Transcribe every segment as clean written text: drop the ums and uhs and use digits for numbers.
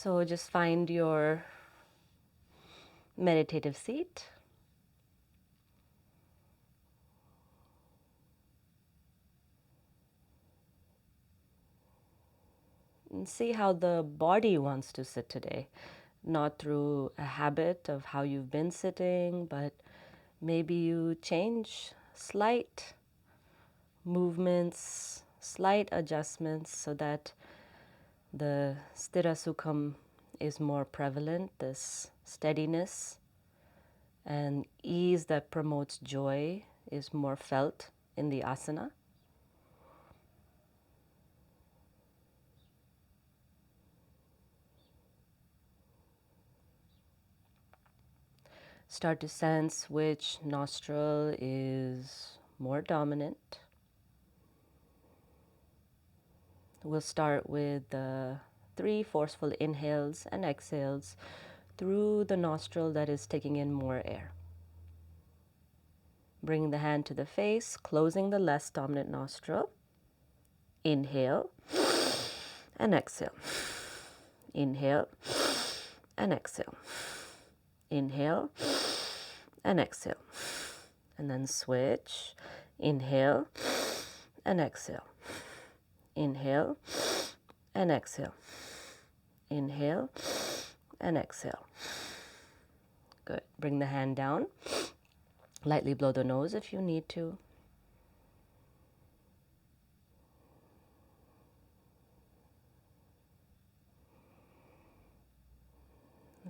So just find your meditative seat. And see how the body wants to sit today. Not through a habit of how you've been sitting, but maybe you change slight movements, slight adjustments so that the sthira sukham is more prevalent, this steadiness and ease that promotes joy is more felt in the asana. Start to sense which nostril is more dominant. We'll start with the 3 forceful inhales and exhales through the nostril that is taking in more air. Bring the hand to the face, closing the less dominant nostril. Inhale and exhale. Inhale and exhale. Inhale and exhale. And then switch. Inhale and exhale. Inhale and exhale. Inhale and exhale. Good. Bring the hand down. Lightly blow the nose if you need to.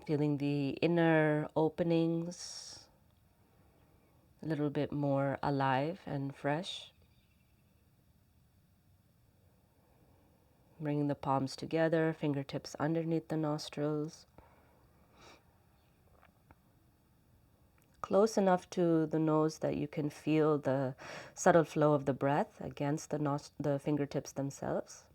Feeling the inner openings a little bit more alive and fresh. Bringing the palms together, fingertips underneath the nostrils. Close enough to the nose that you can feel the subtle flow of the breath against the fingertips themselves.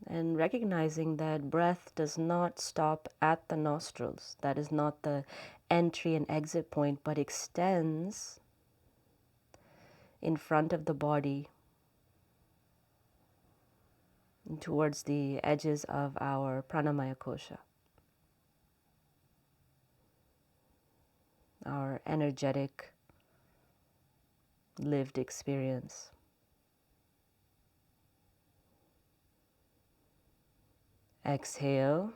And recognizing that breath does not stop at the nostrils. That is not the entry and exit point, but extends in front of the body towards the edges of our pranamaya kosha, our energetic lived experience. Exhale,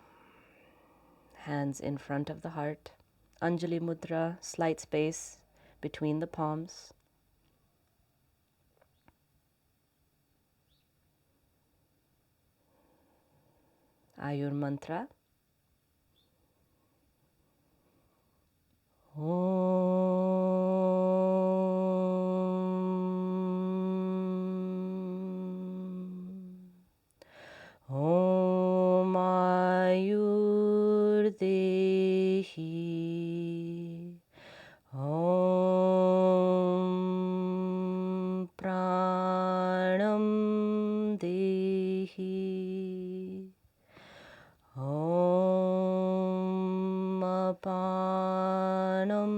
hands in front of the heart. Anjali mudra, slight space between the palms. Ayur mantra. Om Ayur Dehi. Om Pranam Dehi. Om Apanam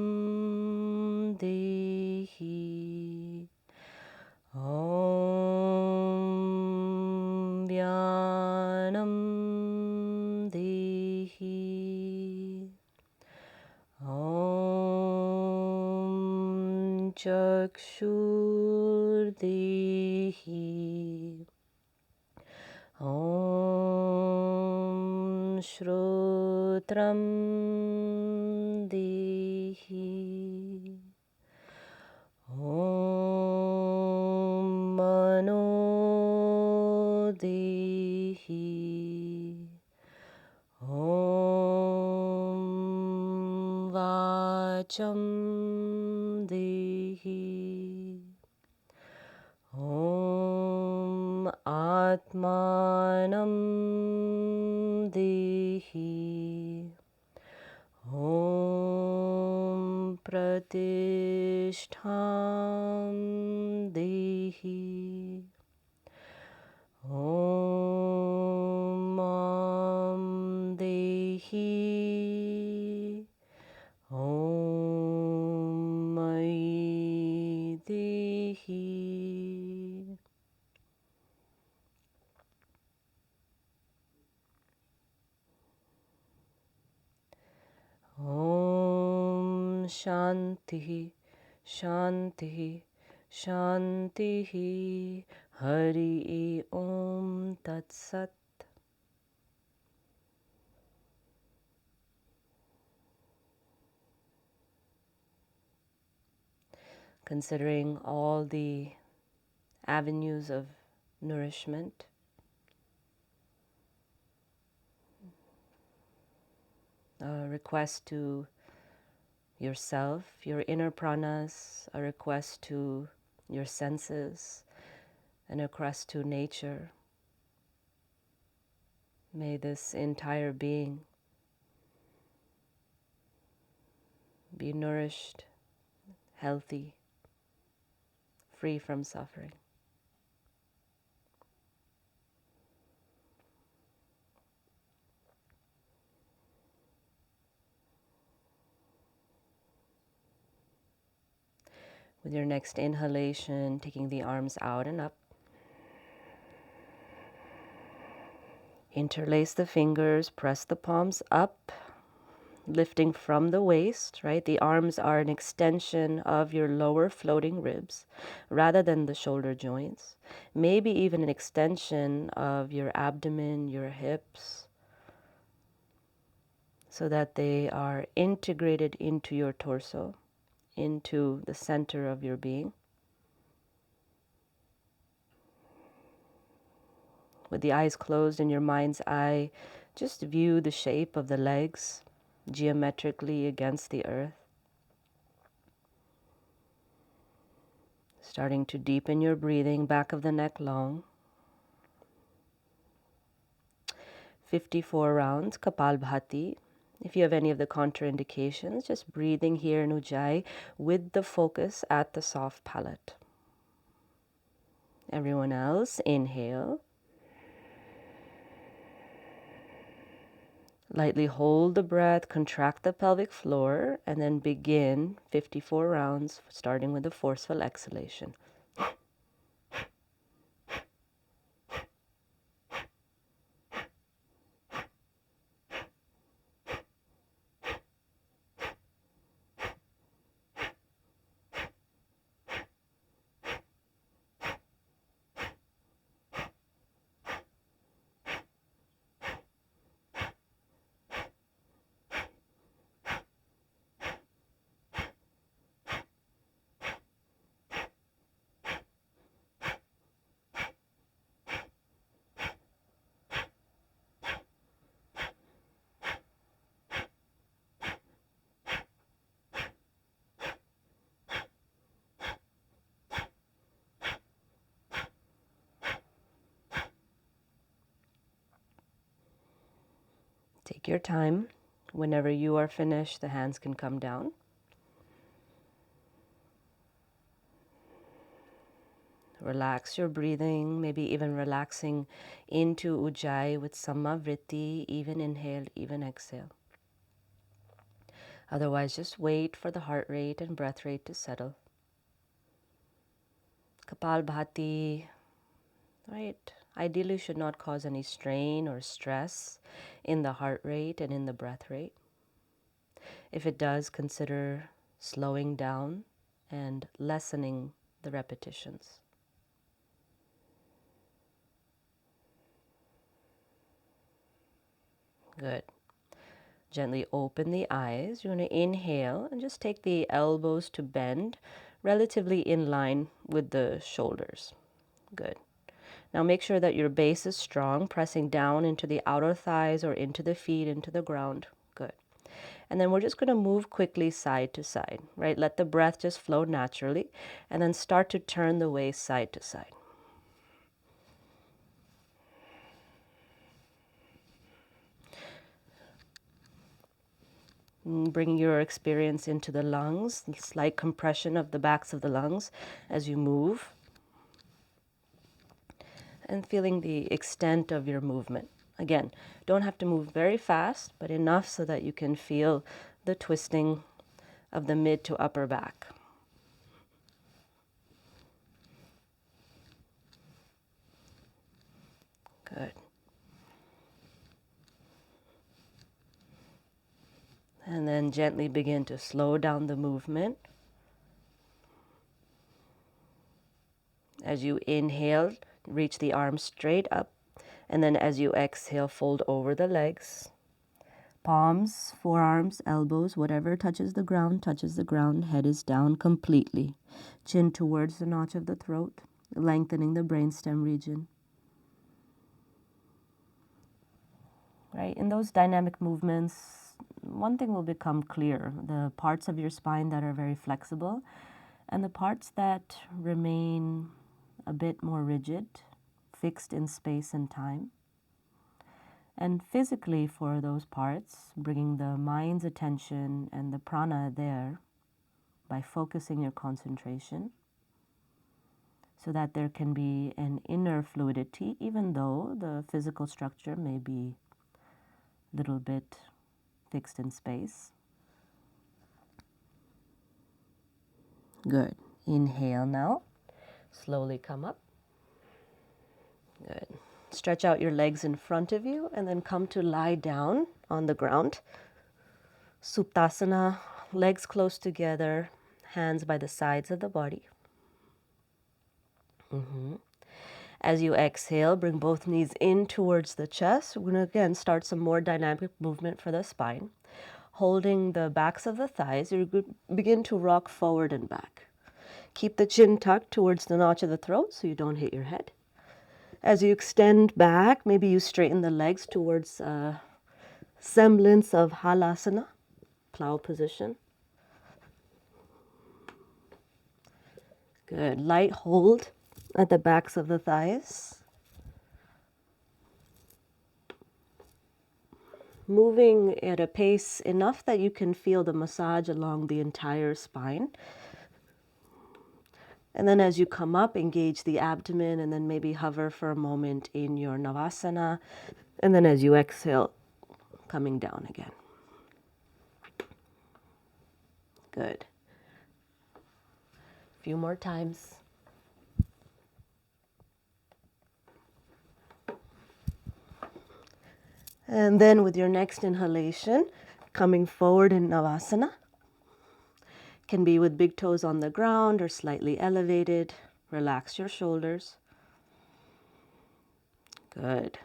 Dehi. Om Vyanam Dehi. Om Chakshur Dehi. Om Shrotram Dehi. Om Mano Dehi. Om Vacham Dehi. Om Atmanam Dehi. Om Pratishtham Dehi. Om Mam Dehi. Om Mai Dehi. Shantihi, Shantihi, Shantihi. Hari Om Tat Sat. Considering all the avenues of nourishment, a request to yourself, your inner pranas, a request to your senses, and a request to nature. May this entire being be nourished, healthy, free from suffering. With your next inhalation, taking the arms out and up. Interlace the fingers, press the palms up, lifting from the waist, right? The arms are an extension of your lower floating ribs rather than the shoulder joints. Maybe even an extension of your abdomen, your hips, so that they are integrated into your torso, into the center of your being. With the eyes closed in your mind's eye, just view the shape of the legs geometrically against the earth. Starting to deepen your breathing, back of the neck long. 54 rounds, Kapalbhati. If you have any of the contraindications, just breathing here in Ujjayi with the focus at the soft palate. Everyone else, inhale. Lightly hold the breath, contract the pelvic floor, and then begin 54 rounds, starting with a forceful exhalation. Take your time. Whenever you are finished, the hands can come down. Relax your breathing, maybe even relaxing into Ujjayi with Samavritti, even inhale, even exhale. Otherwise, just wait for the heart rate and breath rate to settle. Kapalbhati, right, ideally should not cause any strain or stress in the heart rate and in the breath rate. If it does, consider slowing down and lessening the repetitions. Good. Gently open the eyes. You're going to inhale and just take the elbows to bend relatively in line with the shoulders. Good. Now make sure that your base is strong, pressing down into the outer thighs or into the feet, into the ground. Good. And then we're just going to move quickly side to side, right? Let the breath just flow naturally, and then start to turn the waist side to side. Bring your experience into the lungs, slight compression of the backs of the lungs as you move, and feeling the extent of your movement. Again, don't have to move very fast, but enough so that you can feel the twisting of the mid to upper back. Good. And then then gently begin to slow down the movement. As you inhale, reach the arms straight up. And then as you exhale, fold over the legs. Palms, forearms, elbows, whatever touches the ground, head is down completely. Chin towards the notch of the throat, lengthening the brainstem region. Right, in those dynamic movements, one thing will become clear: the parts of your spine that are very flexible and the parts that remain a bit more rigid, fixed in space and time. And physically, for those parts, bringing the mind's attention and the prana there by focusing your concentration so that there can be an inner fluidity, even though the physical structure may be a little bit fixed in space. Good. Inhale now. Slowly come up. Good. Stretch out your legs in front of you and then come to lie down on the ground. Suptasana, legs close together, hands by the sides of the body. As you exhale, bring both knees in towards the chest. We're going to again start some more dynamic movement for the spine. Holding the backs of the thighs, you begin to rock forward and back. Keep the chin tucked towards the notch of the throat so you don't hit your head. As you extend back, maybe you straighten the legs towards a semblance of halasana, plow position. Good. Light hold at the backs of the thighs. Moving at a pace enough that you can feel the massage along the entire spine. And then as you come up, engage the abdomen and then maybe hover for a moment in your navasana. And then as you exhale, coming down again. Good. A few more times. And then with your next inhalation, coming forward in navasana. Can be with big toes on the ground or slightly elevated. Relax your shoulders. Good.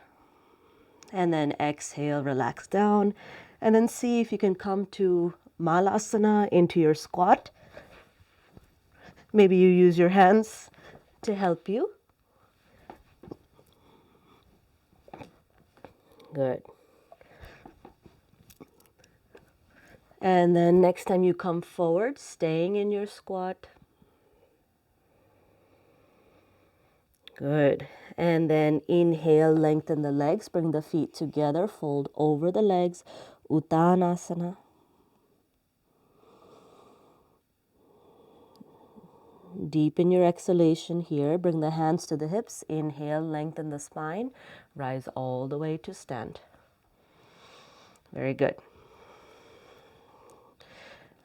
And then exhale, relax down. And then see if you can come to malasana, into your squat. Maybe you use your hands to help you. Good. And then next time you come forward, staying in your squat. Good. And then inhale, lengthen the legs, bring the feet together, fold over the legs, Uttanasana. Deepen your exhalation here, bring the hands to the hips, inhale, lengthen the spine, rise all the way to stand. Very good.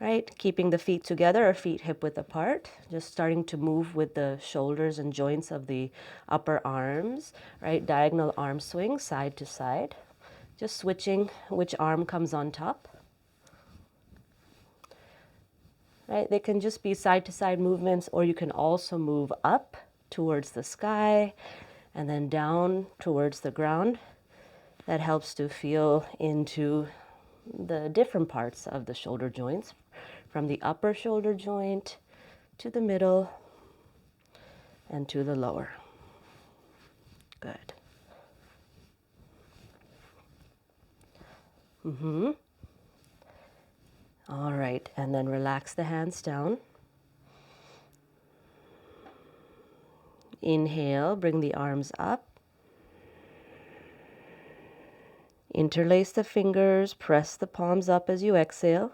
Right, keeping the feet together or feet hip width apart, just starting to move with the shoulders and joints of the upper arms, right, diagonal arm swing, side to side, just switching which arm comes on top. Right, they can just be side to side movements, or you can also move up towards the sky and then down towards the ground. That helps to feel into the different parts of the shoulder joints, from the upper shoulder joint to the middle and to the lower. Good. All right, and then relax the hands down. Inhale, bring the arms up. Interlace the fingers, press the palms up as you exhale.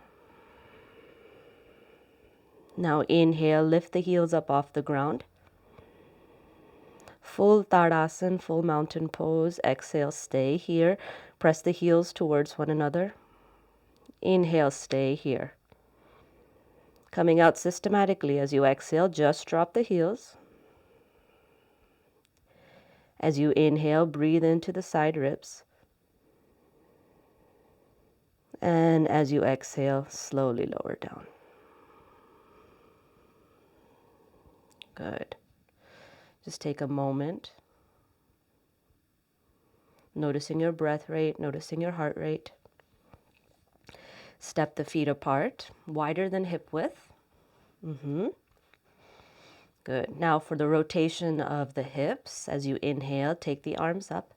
Now inhale, lift the heels up off the ground. Full Tadasana, full mountain pose. Exhale, stay here. Press the heels towards one another. Inhale, stay here. Coming out systematically as you exhale, just drop the heels. As you inhale, breathe into the side ribs. And as you exhale, slowly lower down. Good. Just take a moment, noticing your breath rate, noticing your heart rate. Step the feet apart, wider than hip width. Good. Now for the rotation of the hips, as you inhale, take the arms up.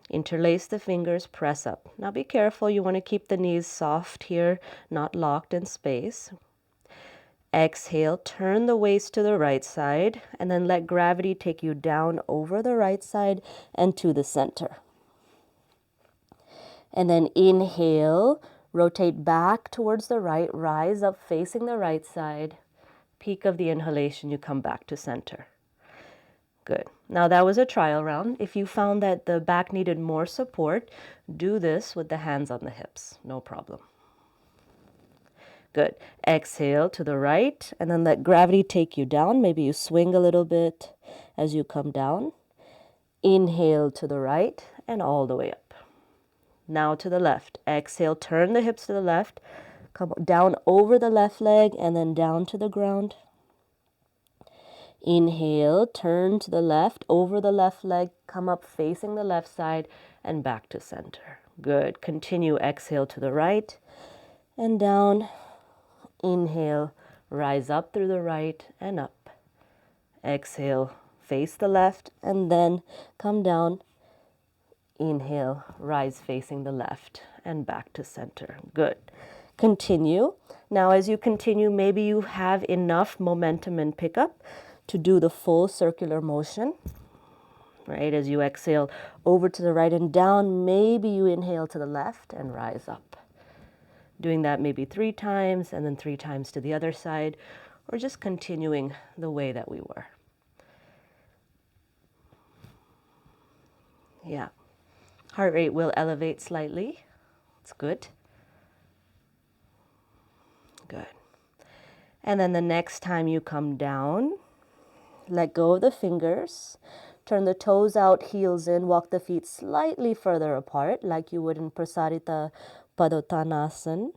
Interlace the fingers, press up. Now be careful, you want to keep the knees soft here, not locked in space. Exhale, turn the waist to the right side, and then let gravity take you down over the right side and to the center. And then inhale, rotate back towards the right, rise up facing the right side. Peak of the inhalation, you come back to center. Good. Now that was a trial round. If you found that the back needed more support, do this with the hands on the hips. No problem. Good. Exhale to the right, and then let gravity take you down. Maybe you swing a little bit as you come down. Inhale to the right and all the way up. Now to the left. Exhale, turn the hips to the left. Come down over the left leg and then down to the ground. Inhale, turn to the left, over the left leg, come up facing the left side and back to center. Good. Continue. Exhale to the right and down. Inhale, rise up through the right and up. Exhale, face the left and then come down. Inhale, rise facing the left and back to center. Good. Continue. Now as you continue, maybe you have enough momentum and pickup to do the full circular motion, right? As you exhale over to the right and down, maybe you inhale to the left and rise up. Doing that maybe 3 times and then 3 times to the other side, or just continuing the way that we were. Yeah. Heart rate will elevate slightly. It's good. Good. And then the next time you come down, let go of the fingers, turn the toes out, heels in, walk the feet slightly further apart like you would in Prasarita Padottanasana.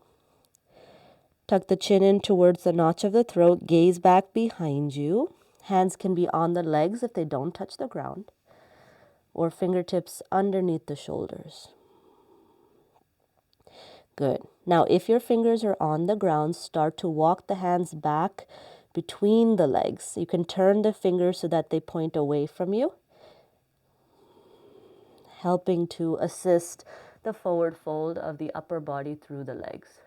Tuck the chin in towards the notch of the throat, gaze back behind you. Hands can be on the legs if they don't touch the ground, or fingertips underneath the shoulders. Good. Now if your fingers are on the ground, start to walk the hands back between the legs. You can turn the fingers so that they point away from you, helping to assist the forward fold of the upper body through the legs.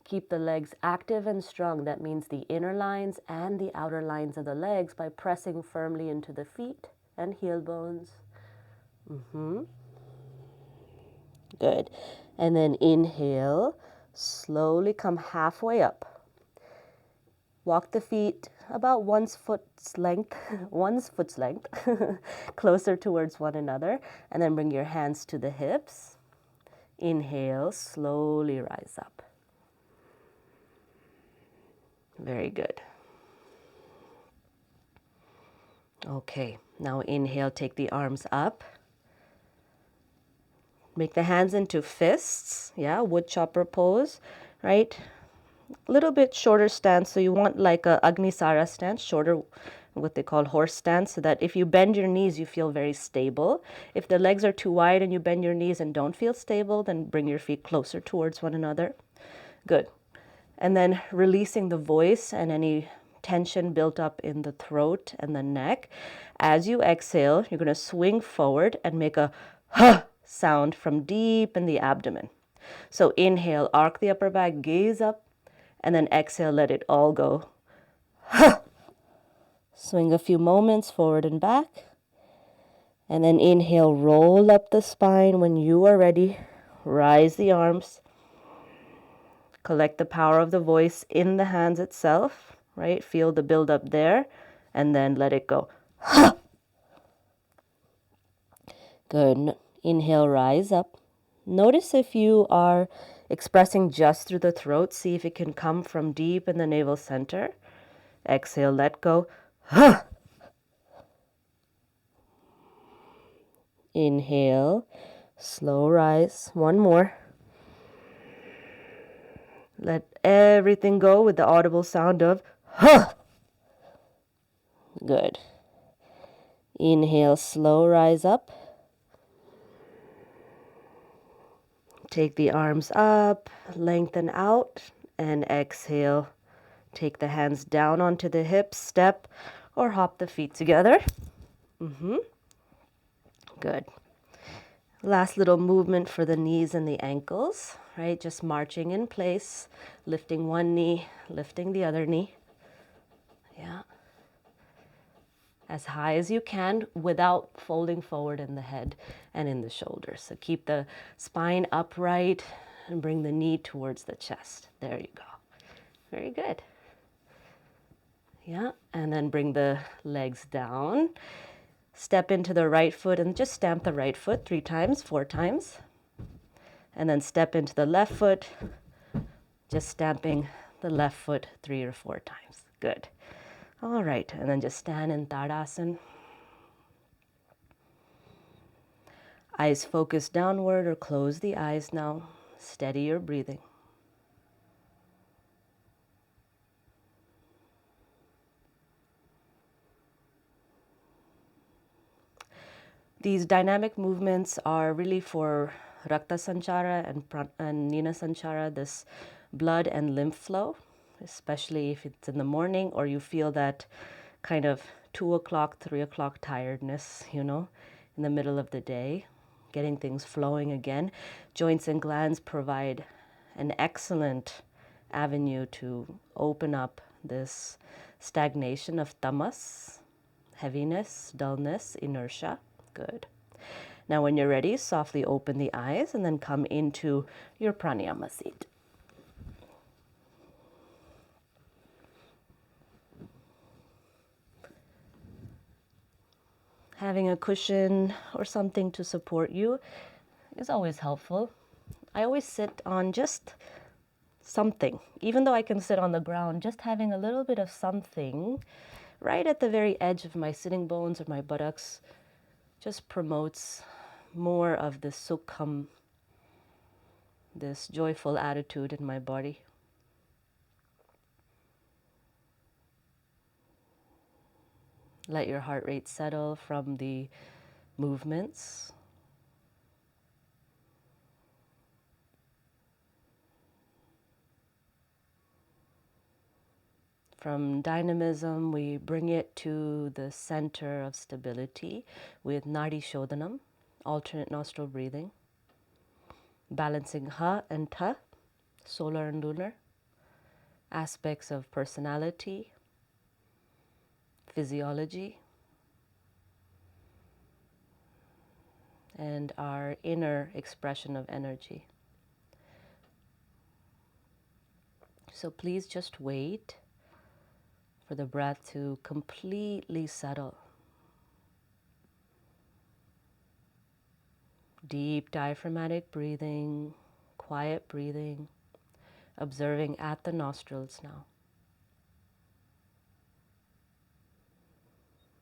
Keep the legs active and strong. That means the inner lines and the outer lines of the legs by pressing firmly into the feet and heel bones. Good. And then inhale, slowly come halfway up. Walk the feet about one's foot's length, closer towards one another, and then bring your hands to the hips. Inhale, slowly rise up. Very good. Okay, now inhale, take the arms up. Make the hands into fists, yeah, wood chopper pose, right? A little bit shorter stance, so you want like a Agnisara stance, shorter, what they call horse stance, so that if you bend your knees, you feel very stable. If the legs are too wide and you bend your knees and don't feel stable, then bring your feet closer towards one another. Good. And then releasing the voice and any tension built up in the throat and the neck. As you exhale, you're going to swing forward and make a huh sound from deep in the abdomen. So inhale, arc the upper back, gaze up, and then exhale, let it all go. Swing a few moments forward and back. And then inhale, roll up the spine. When you are ready, rise the arms. Collect the power of the voice in the hands itself, right? Feel the build up there, and then let it go. Good. Inhale, rise up. Notice if you are expressing just through the throat. See if it can come from deep in the navel center. Exhale, let go. Inhale, Slow rise. One more. Let everything go with the audible sound of huh. Good. Inhale, slow rise up. Take the arms up, lengthen out, and exhale. Take the hands down onto the hips, step, or hop the feet together. Good. Last little movement for the knees and the ankles, right? Just marching in place, lifting one knee, lifting the other knee. Yeah. As high as you can without folding forward in the head and in the shoulders. So keep the spine upright and bring the knee towards the chest. There you go. Very good. Yeah, and then bring the legs down. Step into the right foot and just stamp the right foot 3 times, 4 times. And then step into the left foot, just stamping the left foot 3 or 4 times. Good. All right, and then just stand in Tadasana. Eyes focus downward or close the eyes now. Steady your breathing. These dynamic movements are really for Rakta Sanchara and Nina Sanchara, this blood and lymph flow, especially if it's in the morning or you feel that kind of 2 o'clock, 3 o'clock tiredness, in the middle of the day, getting things flowing again. Joints and glands provide an excellent avenue to open up this stagnation of tamas, heaviness, dullness, inertia. Good. Now when you're ready, softly open the eyes and then come into your pranayama seat. Having a cushion or something to support you is always helpful. I always sit on just something. Even though I can sit on the ground, just having a little bit of something right at the very edge of my sitting bones or my buttocks just promotes more of the sukham, this joyful attitude in my body. Let your heart rate settle from the movements. From dynamism, we bring it to the center of stability with Nadi Shodhanam, alternate nostril breathing, balancing Ha and Ta, solar and lunar, aspects of personality, physiology, and our inner expression of energy. So please just wait for the breath to completely settle. Deep diaphragmatic breathing, quiet breathing, observing at the nostrils now.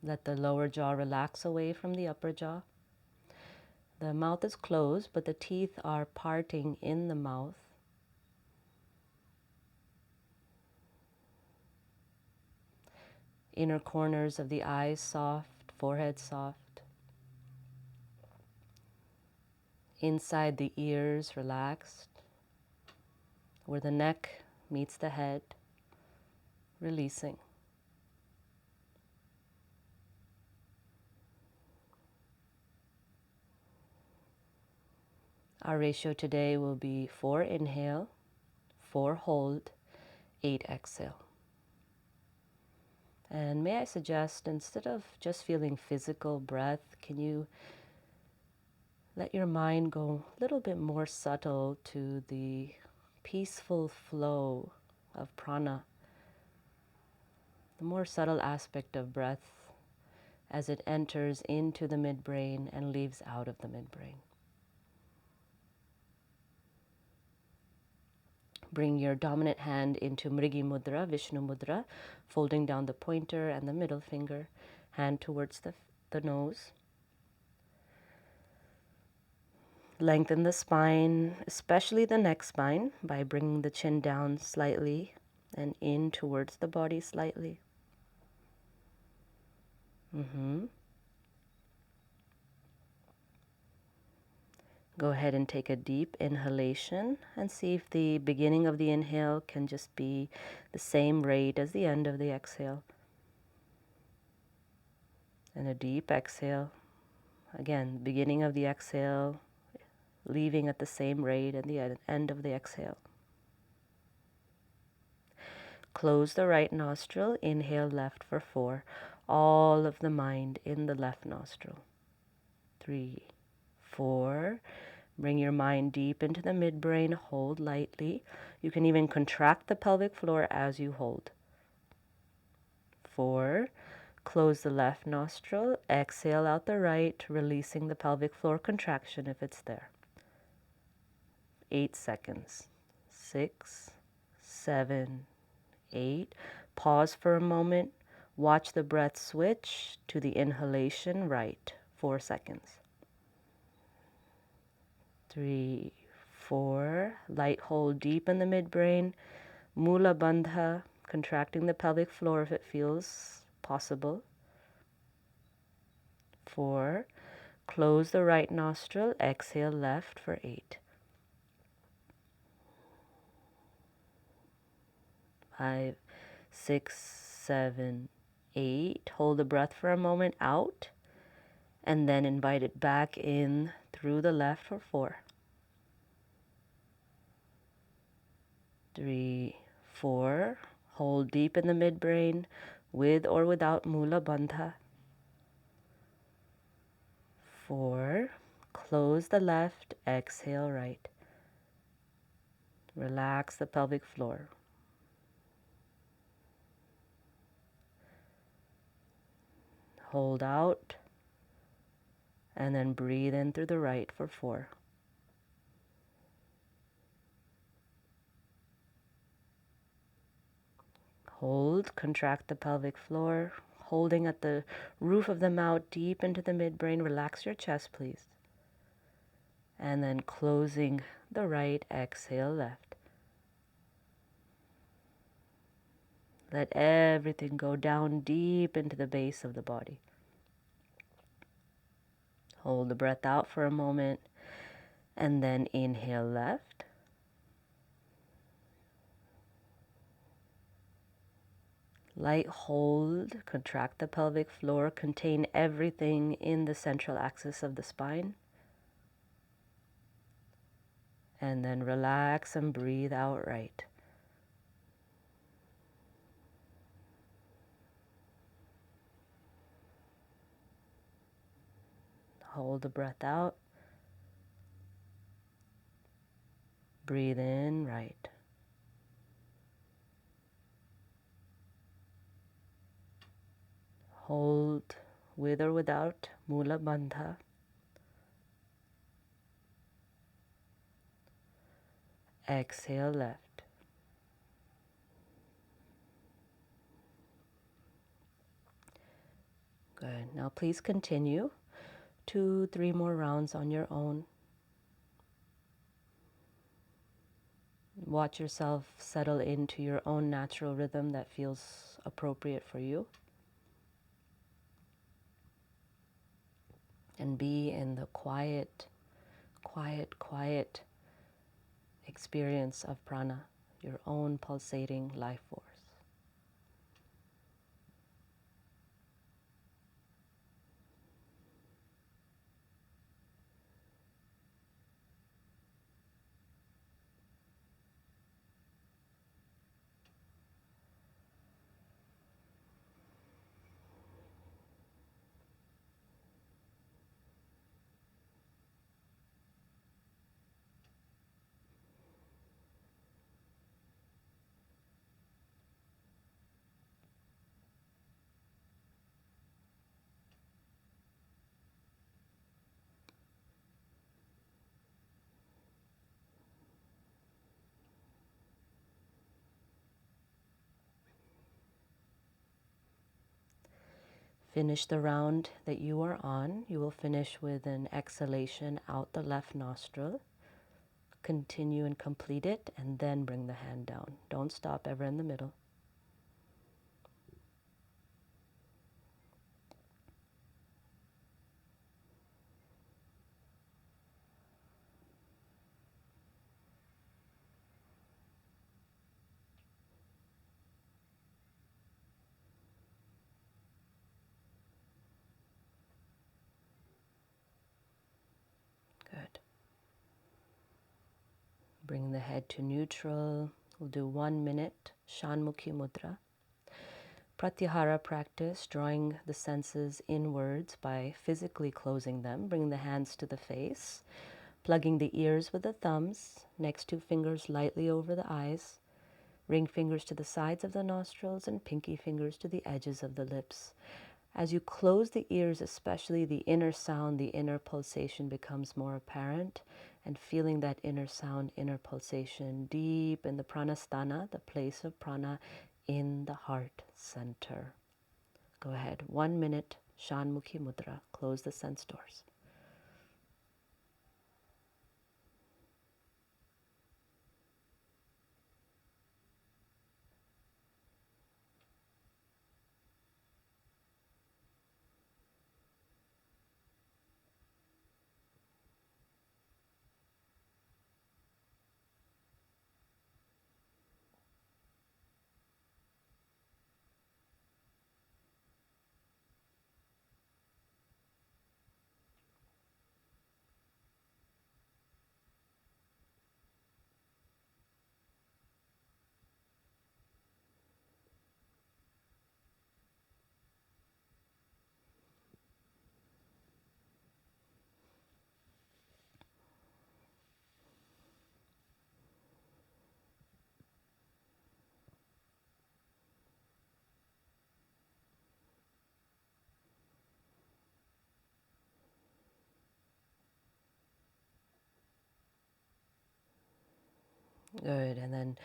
Let the lower jaw relax away from the upper jaw. The mouth is closed, but the teeth are parting in the mouth. Inner corners of the eyes soft, forehead soft. Inside the ears relaxed, where the neck meets the head, releasing. Our ratio today will be 4 inhale, 4 hold, 8 exhale. And may I suggest, instead of just feeling physical breath, can you let your mind go a little bit more subtle to the peaceful flow of prana, the more subtle aspect of breath as it enters into the midbrain and leaves out of the midbrain. Bring your dominant hand into Mrigi Mudra, Vishnu Mudra, folding down the pointer and the middle finger, hand towards the nose. Lengthen the spine, especially the neck spine, by bringing the chin down slightly and in towards the body slightly. Go ahead and take a deep inhalation and see if the beginning of the inhale can just be the same rate as the end of the exhale. And a deep exhale. Again, beginning of the exhale, leaving at the same rate at the end of the exhale. Close the right nostril, inhale left for 4. All of the mind in the left nostril. 3, 4. Bring your mind deep into the midbrain, hold lightly. You can even contract the pelvic floor as you hold. 4. Close the left nostril, exhale out the right, releasing the pelvic floor contraction if it's there. 8 seconds. 6, 7, 8. Pause for a moment. Watch the breath switch to the inhalation right. 4 seconds. 3, 4. Light hold deep in the midbrain. Mula Bandha, contracting the pelvic floor if it feels possible. 4. Close the right nostril. Exhale left for 8. 5, 6, 7, 8. Hold the breath for a moment out. And then invite it back in through the left for 4. 3, 4. Hold deep in the midbrain with or without Mula Bandha. 4. Close the left, exhale right. Relax the pelvic floor. Hold out and then breathe in through the right for 4. Hold, contract the pelvic floor, holding at the roof of the mouth deep into the midbrain. Relax your chest, please. And then closing the right, exhale left. Let everything go down deep into the base of the body. Hold the breath out for a moment and then inhale left. Light hold, contract the pelvic floor, contain everything in the central axis of the spine. And then relax and breathe out right. Hold the breath out. Breathe in right. Hold with or without Mula Bandha. Exhale left. Good. Now please continue 2, 3 more rounds on your own. Watch yourself settle into your own natural rhythm that feels appropriate for you. And be in the quiet experience of prana, your own pulsating life force. Finish the round that you are on. You will finish with an exhalation out the left nostril. Continue and complete it, and then bring the hand down. Don't stop ever in the middle. Good. Bring the head to neutral. We'll do 1 minute Shanmukhi Mudra. Pratyahara practice, drawing the senses inwards by physically closing them. Bring the hands to the face, plugging the ears with the thumbs, next 2 fingers lightly over the eyes, ring fingers to the sides of the nostrils, and pinky fingers to the edges of the lips. As you close the ears, especially the inner sound, the inner pulsation becomes more apparent, and feeling that inner sound, inner pulsation deep in the pranasthana, the place of prana, in the heart center. Go ahead. 1 minute, Shanmukhi Mudra. Close the sense doors. Good. And then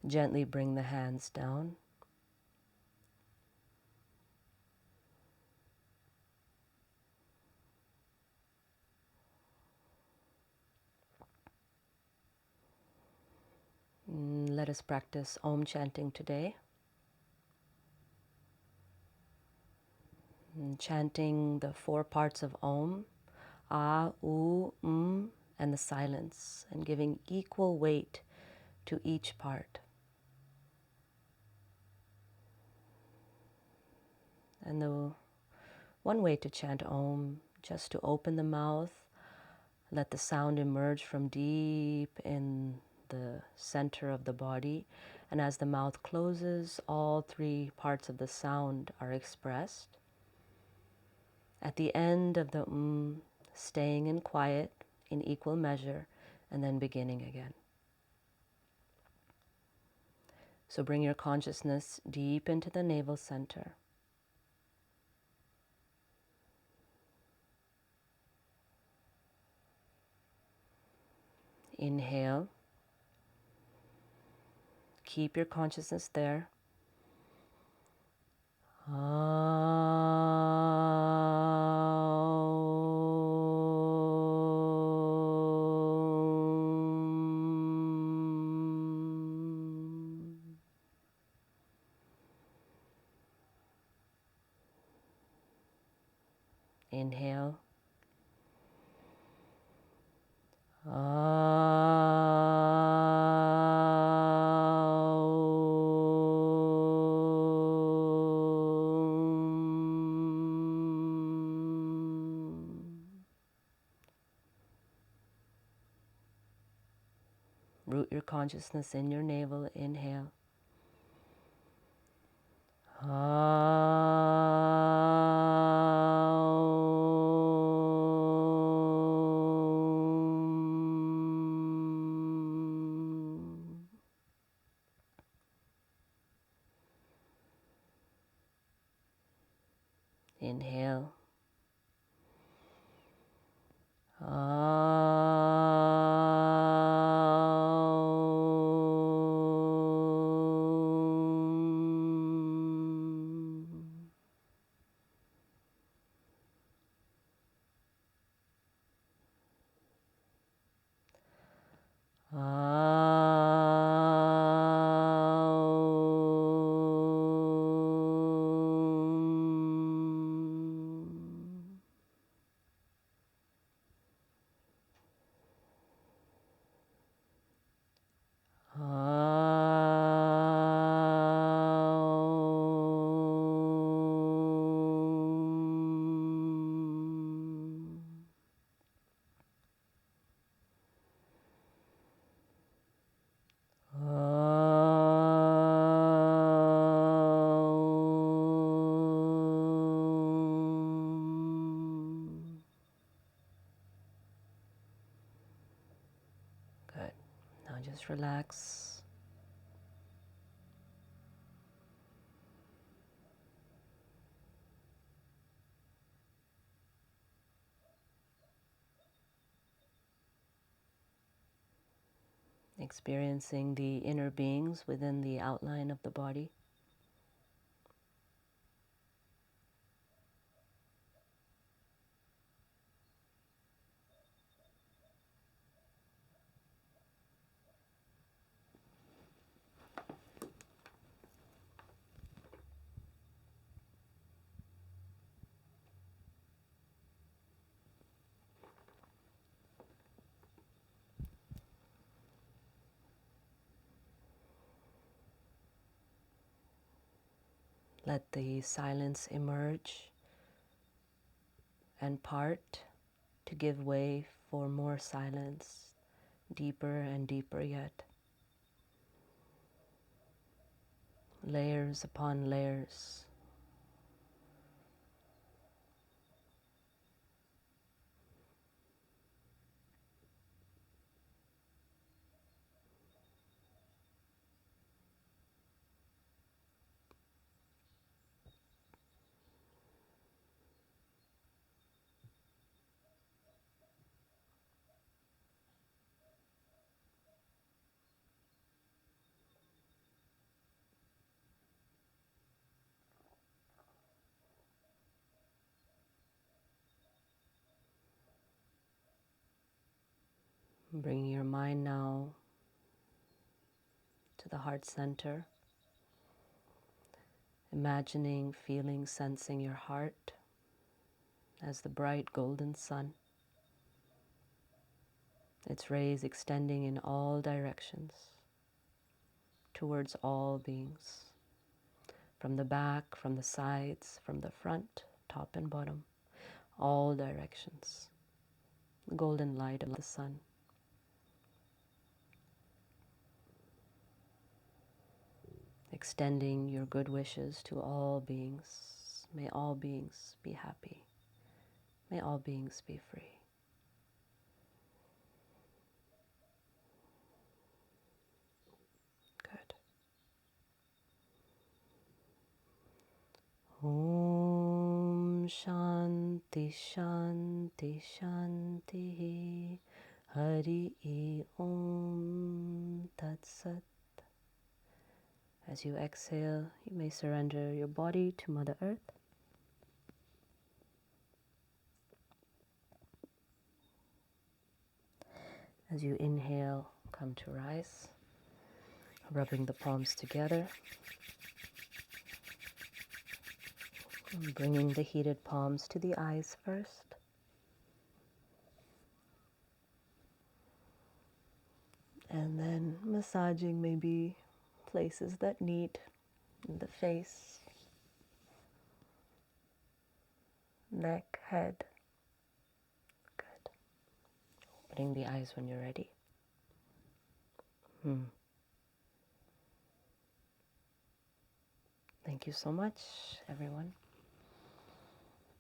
gently bring the hands down. Let us practice Om chanting today. Chanting the 4 parts of Om, A, U, and the silence, and giving equal weight to each part. And the one way to chant Om, just to open the mouth, let the sound emerge from deep in the center of the body. And as the mouth closes, all 3 parts of the sound are expressed. At the end of the staying in quiet in equal measure, and then beginning again. So bring your consciousness deep into the navel center. Inhale. Keep your consciousness there. Inhale. Root your consciousness in your navel. Inhale. Inhale. Just relax. Experiencing the inner beings within the outline of the body. Let the silence emerge and part to give way for more silence, deeper and deeper yet. Layers upon layers. Bring your mind now to the heart center. Imagining, feeling, sensing your heart as the bright golden sun. Its rays extending in all directions towards all beings. From the back, from the sides, from the front, top and bottom, all directions. The golden light of the sun. Extending your good wishes to all beings. May all beings be happy. May all beings be free. Good. Om Shanti Shanti Shanti Hari Om Tat Sat. As you exhale, you may surrender your body to Mother Earth. As you inhale, come to rise, rubbing the palms together, and bringing the heated palms to the eyes first. And then massaging maybe places that need in the face, neck, head. Good. Opening the eyes when you're ready. Thank you so much, everyone.